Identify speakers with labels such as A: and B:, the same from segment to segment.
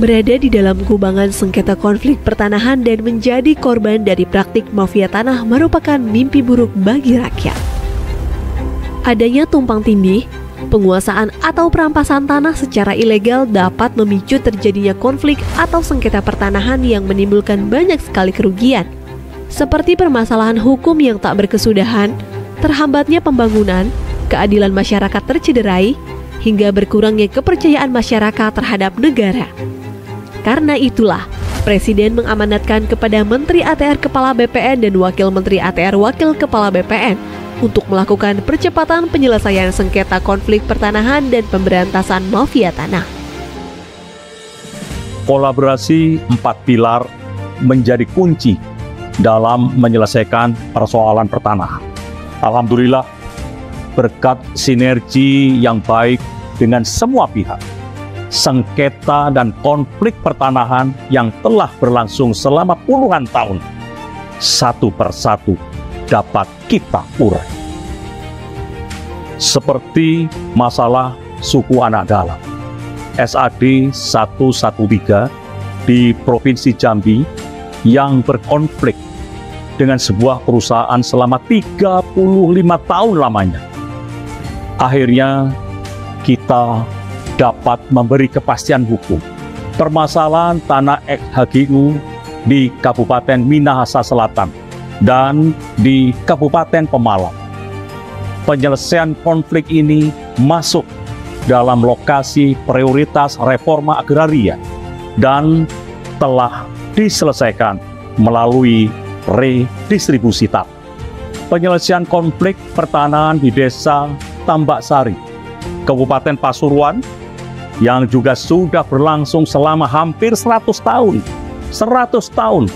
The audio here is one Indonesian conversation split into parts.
A: berada di dalam kubangan sengketa konflik pertanahan dan menjadi korban dari praktik mafia tanah merupakan mimpi buruk bagi rakyat. Adanya tumpang tindih, penguasaan atau perampasan tanah secara ilegal dapat memicu terjadinya konflik atau sengketa pertanahan yang menimbulkan banyak sekali kerugian, seperti permasalahan hukum yang tak berkesudahan, terhambatnya pembangunan, keadilan masyarakat tercederai, hingga berkurangnya kepercayaan masyarakat terhadap negara. Karena itulah, Presiden mengamanatkan kepada Menteri ATR Kepala BPN dan Wakil Menteri ATR Wakil Kepala BPN untuk melakukan percepatan penyelesaian sengketa konflik pertanahan dan pemberantasan mafia tanah.
B: Kolaborasi 4 pilar menjadi kunci dalam menyelesaikan persoalan pertanahan. Alhamdulillah, berkat sinergi yang baik dengan semua pihak, sengketa dan konflik pertanahan yang telah berlangsung selama puluhan tahun, satu persatu dapat kita urai. Seperti masalah suku anak dalam, SAD 113 di Provinsi Jambi yang berkonflik dengan sebuah perusahaan selama 35 tahun lamanya. Akhirnya kita dapat memberi kepastian hukum. Permasalahan tanah ex-HGU di Kabupaten Minahasa Selatan dan di Kabupaten Pemalang. Penyelesaian konflik ini masuk dalam lokasi prioritas reforma agraria dan telah diselesaikan melalui redistribusi tanah. Penyelesaian konflik pertanahan di Desa Tambak Sari, Kabupaten Pasuruan, yang juga sudah berlangsung selama hampir 100 tahun,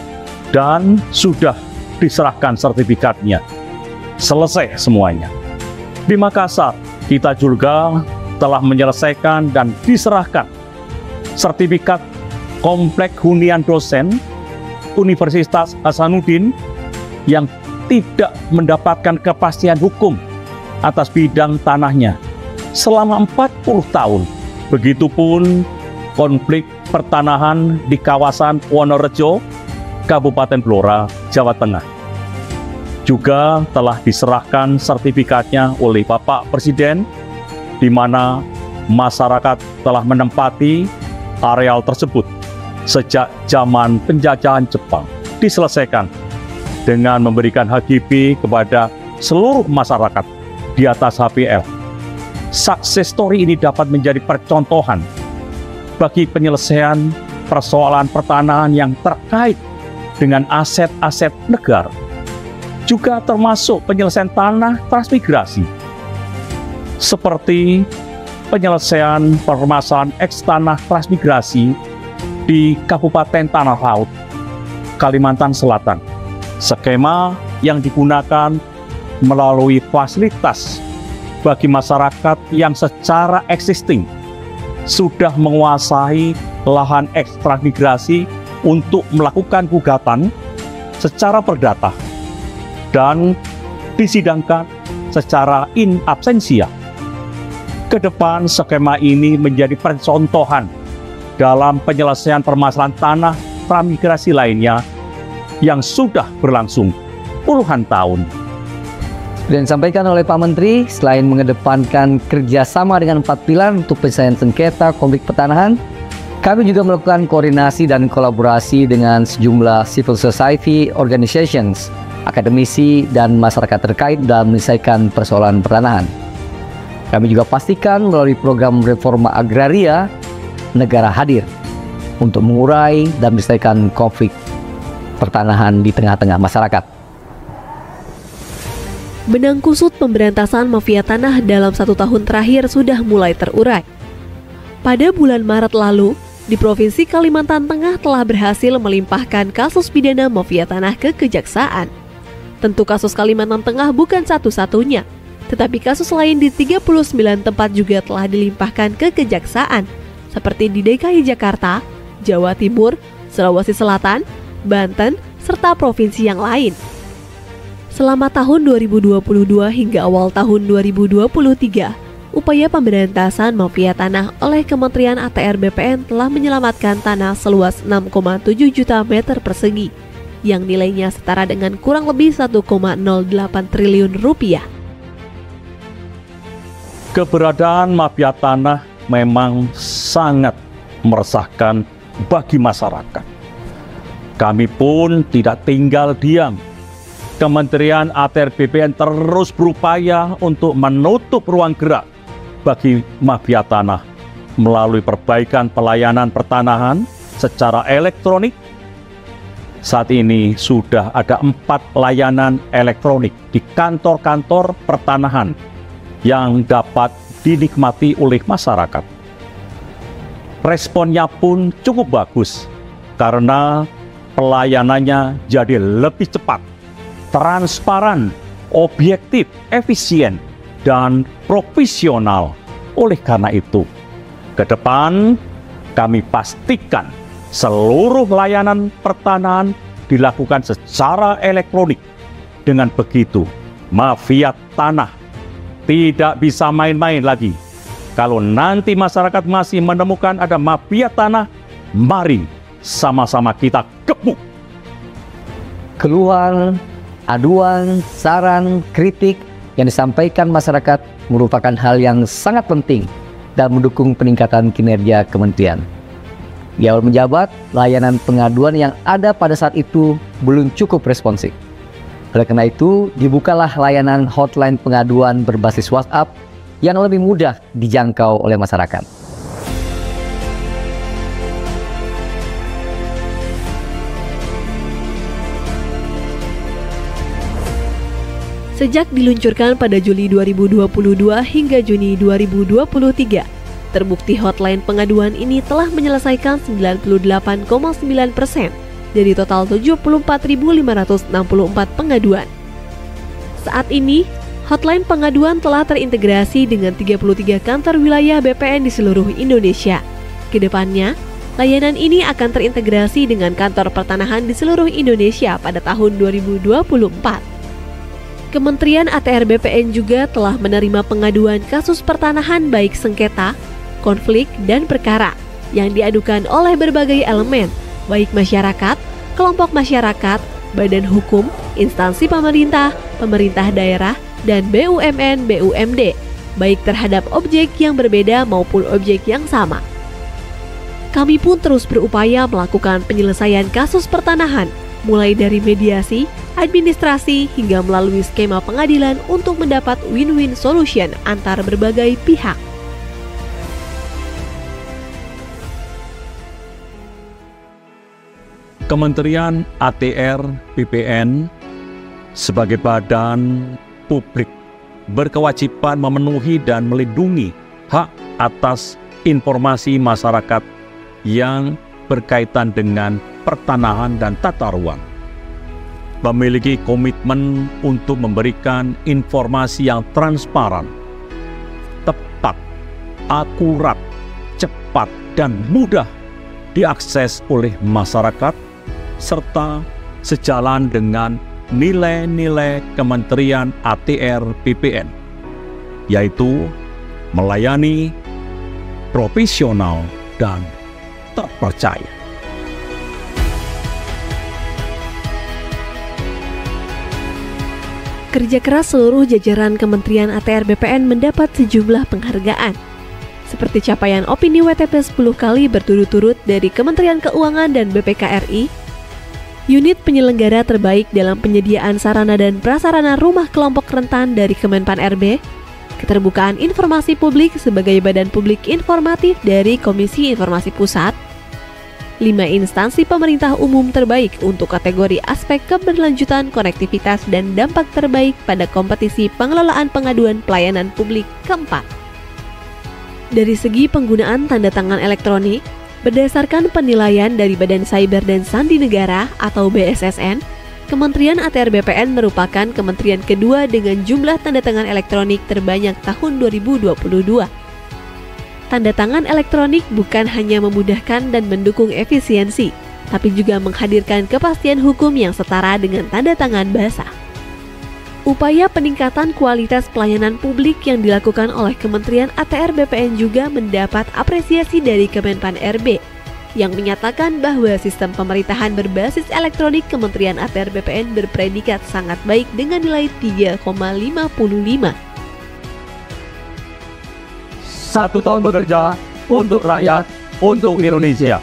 B: dan sudah diserahkan sertifikatnya. Selesai semuanya. Di Makassar, kita juga telah menyelesaikan dan diserahkan sertifikat komplek hunian dosen Universitas Hasanuddin yang tidak mendapatkan kepastian hukum atas bidang tanahnya selama 40 tahun. Begitupun konflik pertanahan di kawasan Wonorejo, Kabupaten Blora, Jawa Tengah. Juga telah diserahkan sertifikatnya oleh Bapak Presiden, di mana masyarakat telah menempati areal tersebut sejak zaman penjajahan Jepang. Diselesaikan dengan memberikan HGB kepada seluruh masyarakat di atas HPL. Success story ini dapat menjadi percontohan bagi penyelesaian persoalan pertanahan yang terkait dengan aset-aset negara. Juga termasuk penyelesaian tanah transmigrasi, seperti penyelesaian permasalahan eks-tanah transmigrasi di Kabupaten Tanah Laut, Kalimantan Selatan. Skema yang digunakan melalui fasilitas bagi masyarakat yang secara existing sudah menguasai lahan eks transmigrasi untuk melakukan gugatan secara perdata dan disidangkan secara in absentia. Kedepan skema ini menjadi percontohan dalam penyelesaian permasalahan tanah transmigrasi lainnya yang sudah berlangsung puluhan tahun.
C: Dan disampaikan oleh Pak Menteri, selain mengedepankan kerjasama dengan 4 pilar untuk penyelesaian sengketa konflik pertanahan, kami juga melakukan koordinasi dan kolaborasi dengan sejumlah civil society organizations, akademisi, dan masyarakat terkait dalam menyelesaikan persoalan pertanahan. Kami juga pastikan melalui program reforma agraria, negara hadir untuk mengurai dan menyelesaikan konflik pertanahan di tengah-tengah masyarakat.
A: Benang kusut pemberantasan mafia tanah dalam 1 tahun terakhir sudah mulai terurai. Pada bulan Maret lalu, di Provinsi Kalimantan Tengah telah berhasil melimpahkan kasus pidana mafia tanah ke Kejaksaan. Tentu kasus Kalimantan Tengah bukan satu-satunya, tetapi kasus lain di 39 tempat juga telah dilimpahkan ke Kejaksaan, seperti di DKI Jakarta, Jawa Timur, Sulawesi Selatan, Banten, serta provinsi yang lain. Selama tahun 2022 hingga awal tahun 2023, upaya pemberantasan mafia tanah oleh Kementerian ATR BPN telah menyelamatkan tanah seluas 6,7 juta meter persegi, yang nilainya setara dengan kurang lebih 1,08 triliun rupiah.
B: Keberadaan mafia tanah memang sangat meresahkan bagi masyarakat. Kami pun tidak tinggal diam. Kementerian ATR BPN terus berupaya untuk menutup ruang gerak bagi mafia tanah melalui perbaikan pelayanan pertanahan secara elektronik. Saat ini sudah ada 4 layanan elektronik di kantor-kantor pertanahan yang dapat dinikmati oleh masyarakat. Responnya pun cukup bagus karena pelayanannya jadi lebih cepat, transparan, objektif, efisien, dan profesional. Oleh karena itu, ke depan kami pastikan seluruh layanan pertanahan dilakukan secara elektronik. Dengan begitu, mafia tanah tidak bisa main-main lagi. Kalau nanti masyarakat masih menemukan ada mafia tanah, mari sama-sama kita gebuk.
C: Keluhan, aduan, saran, kritik yang disampaikan masyarakat merupakan hal yang sangat penting dan mendukung peningkatan kinerja kementerian. Di awal menjabat, layanan pengaduan yang ada pada saat itu belum cukup responsif. Oleh karena itu, dibukalah layanan hotline pengaduan berbasis WhatsApp yang lebih mudah dijangkau oleh masyarakat.
A: Sejak diluncurkan pada Juli 2022 hingga Juni 2023, terbukti hotline pengaduan ini telah menyelesaikan 98,9% dari total 74.564 pengaduan. Saat ini, hotline pengaduan telah terintegrasi dengan 33 kantor wilayah BPN di seluruh Indonesia. Kedepannya, layanan ini akan terintegrasi dengan kantor pertanahan di seluruh Indonesia pada tahun 2024. Kementerian ATR BPN juga telah menerima pengaduan kasus pertanahan baik sengketa, konflik, dan perkara yang diadukan oleh berbagai elemen, baik masyarakat, kelompok masyarakat, badan hukum, instansi pemerintah, pemerintah daerah, dan BUMN/BUMD, baik terhadap objek yang berbeda maupun objek yang sama. Kami pun terus berupaya melakukan penyelesaian kasus pertanahan, mulai dari mediasi, administrasi, hingga melalui skema pengadilan untuk mendapat win-win solution antar berbagai pihak.
B: Kementerian ATR BPN sebagai badan publik berkewajiban memenuhi dan melindungi hak atas informasi masyarakat yang berkaitan dengan pertanahan dan tata ruang. Memiliki komitmen untuk memberikan informasi yang transparan, tepat, akurat, cepat, dan mudah diakses oleh masyarakat, serta sejalan dengan nilai-nilai Kementerian ATR BPN, yaitu melayani, profesional, dan terpercaya.
A: Kerja keras seluruh jajaran Kementerian ATR BPN mendapat sejumlah penghargaan, seperti capaian opini WTP 10 kali berturut-turut dari Kementerian Keuangan dan BPK RI, unit penyelenggara terbaik dalam penyediaan sarana dan prasarana rumah kelompok rentan dari Kemenpan RB, keterbukaan informasi publik sebagai badan publik informatif dari Komisi Informasi Pusat, 5 instansi pemerintah umum terbaik untuk kategori aspek keberlanjutan, konektivitas, dan dampak terbaik pada kompetisi pengelolaan pengaduan pelayanan publik keempat. Dari segi penggunaan tanda tangan elektronik, berdasarkan penilaian dari Badan Cyber dan Sandi Negara atau BSSN, Kementerian ATR BPN merupakan kementerian kedua dengan jumlah tanda tangan elektronik terbanyak tahun 2022. Tanda tangan elektronik bukan hanya memudahkan dan mendukung efisiensi, tapi juga menghadirkan kepastian hukum yang setara dengan tanda tangan basah. Upaya peningkatan kualitas pelayanan publik yang dilakukan oleh Kementerian ATR BPN juga mendapat apresiasi dari Kemenpan RB yang menyatakan bahwa sistem pemerintahan berbasis elektronik Kementerian ATR BPN berpredikat sangat baik dengan nilai 3,55.
B: 1 tahun bekerja untuk rakyat, untuk Indonesia.